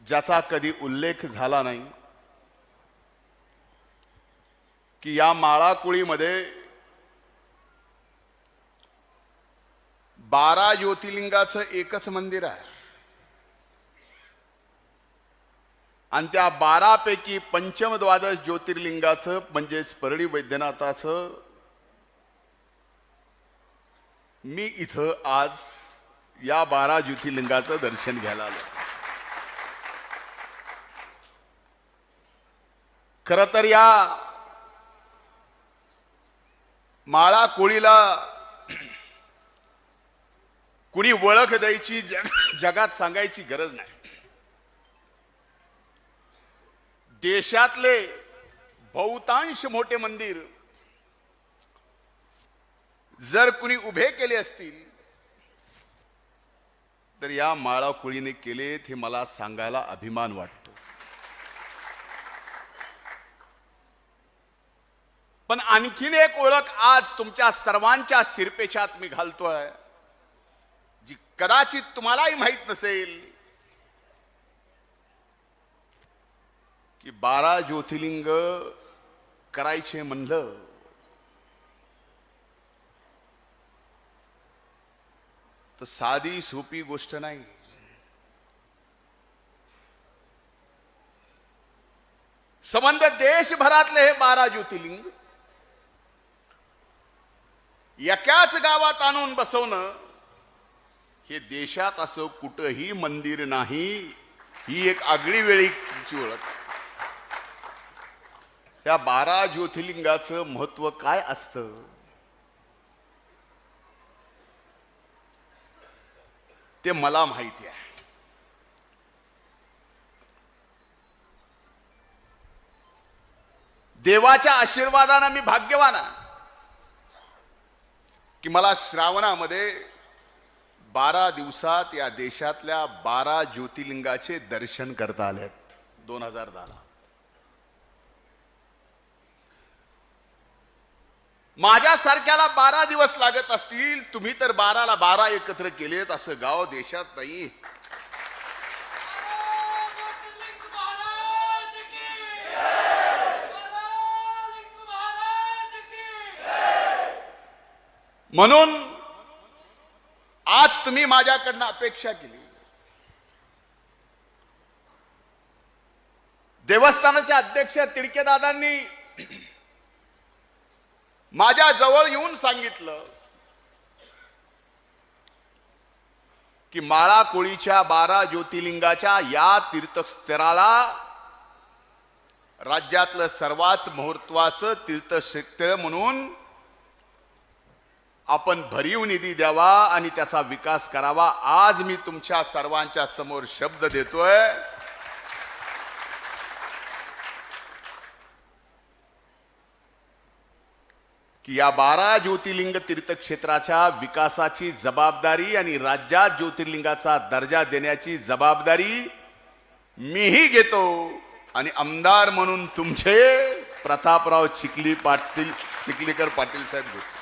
ज्याचा कधी उल्लेख झाला नाही की या माळाकुळीमध्ये 12 ज्योतिर्लिंगाचं एकच मंदिर आहे आणि त्या 12 पैकी पंचम द्वादश ज्योतिर्लिंगाचं म्हणजेच परळी वैद्यनाथाचं मी इथं आज या 12 ज्योतिर्लिंगाचं दर्शन घ्यायला आलो। खरं तर या माळा कोळीला कुणी ओळख द्यायची जगात सांगायची गरज नाही। देशातले बहुतांश मोठे मंदिर जर कुणी उभे केले असतील तर या माळा कोळीने केलेत हे मला सांगायला अभिमान वाटतो। पण आणखीन एक ओळख आज तुमच्या सर्वांच्या शिरपेचात मी घालतोय जी कदाचित तुम्हालाही माहित नसेल की 12 ज्योतिर्लिंग करायचे म्हणलं तर साधी सोपी गोष्ट नाही। संबंध देशभरातले हे 12 ज्योतिर्लिंग एकाच गावात आणून बसवणं हे देशात असं कुठंही मंदिर नाही। ही एक आगळी वेगळीची ओळख। या 12 ज्योतिर्लिंगाचं महत्व काय असतं ते मला माहिती आहे। देवाच्या आशीर्वादाने मी भाग्यवान आहे की मला श्रावणामध्ये 12 दिवसात या देशातल्या 12 ज्योतिर्लिंगाचे दर्शन करता आलेत। 2010 ला माझ्यासारख्याला 12 दिवस लागत असतील, तुम्ही तर 12 ला 12 एकत्र केलेत असं गाव देशात नाही। म्हणून आज तुम्ही माझ्याकडनं अपेक्षा केली, देवस्थानाचे अध्यक्ष तिडके दादांनी माझ्या जवळ येऊन सांगितलं की माळा कोळीच्या 12 ज्योतिर्लिंगाच्या या तीर्थक्षेत्राला राज्यातलं सर्वात महत्त्वाचं तीर्थक्षेत्र म्हणून आपण भरीव निधी द्यावा आणि त्याचा विकास करावा। आज मी तुमच्या सर्वांच्या समोर शब्द देतोय की या 12 ज्योतिर्लिंग तीर्थक्षेत्राच्या विकासाची जबाबदारी आणि राज्यात ज्योतिर्लिंगाचा दर्जा देण्याची जबाबदारी मीही घेतो आणि आमदार म्हणून तुमचे प्रतापराव चिखलीकर पाटील साहेब घेतो।